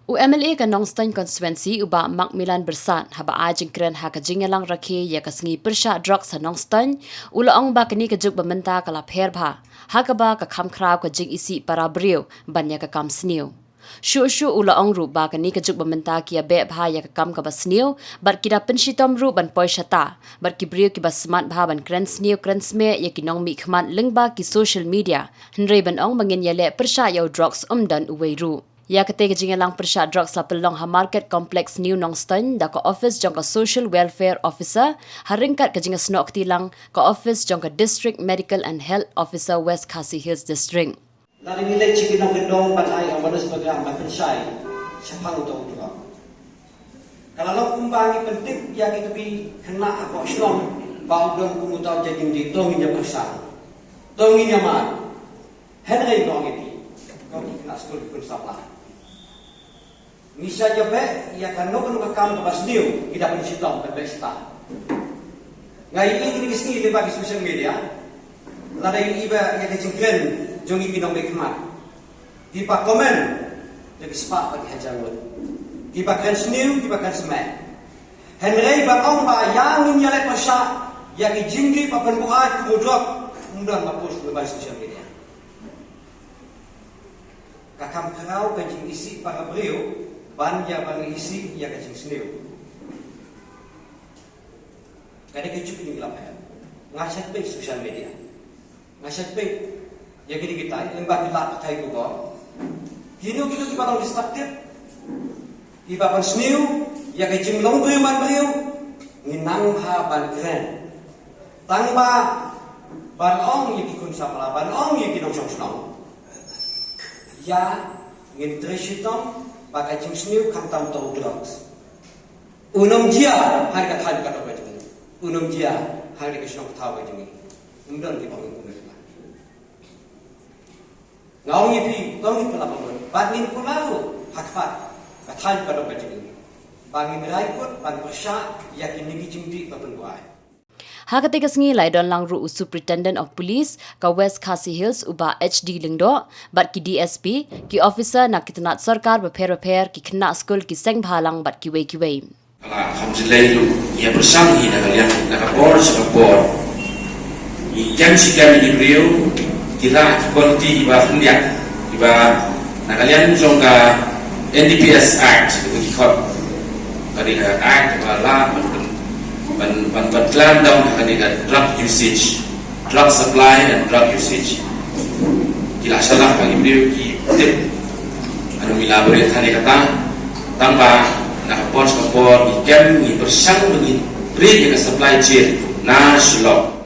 UMLA ka Nongstoin constituency uba Macmillan Bersat haba ajing kren ha ka jingalang rakhe ya ka sngi persha drugs sa Nongstoin ulaong ba kani ka juk bamenta kala pher bha ha ka ba ka kham khra ka jing isi para brio banya ka kam sniu shu ulaong ru ba kani ka juk bamenta ki be bha ya ka kam ka basniu bar kida penshitom ru ban poishata bar ki brio ki basmat bha ban kren sniu kren sme ya ki nong mi khman lingba ki social media hnre ban ong mangin ya le persha yo drugs dan uwei ru ya kate jingalang persha drugs la pelong ha market complex new Nongstoin da ka office jong ka social welfare officer haringkat ka jinga snok tilang ka office jong ka district medical and health officer West Khasi Hills district lari nilai cikinong gendong banai ang manus bagang mapensyai siapang utong juga kalau kumbangi penting ya gitu bi kena apa syong bau dong kumutau jadi di tongin ya persang tongin ya man Henry dong ini kau kena sekolah pun salah Misa jabe ya kan no kan kam pas new kita pun sitong ke besta. Ngai ini kisni le bagi social media. Lada iba ya ke jengklen jongi binong bekmat. Di pa komen jadi spa bagi hajangut. Di pa kan new di pa kan semen. Henry ba ong ba yang nyale pasha ya ke jinggi pa penbuat kumudok mudah mapus le bagi social media. Kakam kerau kencing isi para beliau banja bang isi ya kacing sendiri. Kadang kecup ini gelap ya. Ngasat pe social media. Ngasat pe ya gini kita lembah kita pakai Google. Hino kita patang destruktif. Iba pan sendiri ya kacing long beliau nginang ha ban keren. Tangba ban ong ya kikun sapla ban ong ya kinong song. Ya ngintresitom pakai cimsniu kantam tau drugs. Unum dia harga thal ka doba jung. Unum dia harga kisnong thau ka jung. Umdan ki pangin kumel. Ngaung ipi tong pula pangin. Batin kularu hakfat ka thal ka doba jung. Bangin raikut ban persya yakin nigi jingdi papen buai. Hakatikas ngi lai don lang ru Superintendent of Police ka West Khasi Hills uba HD lingdo bat ki DSP ki officer nak kitanat sarkar bapher ki khna school ki seng bhalang bat ki wei kala hamjilai lu ya bersang hi na kalian na kapor sa kapor i jam si kami di beliau kita quality iba hendak iba na kalian jong ka NDPS Act itu dikot dari act bala ban down kandidat drug usage, drug supply and drug usage. Kila salah bagi beliau ki tip anu elaborate tadi kata tanpa nak kapor ikan ni bersang dengan beri supply chain nasional.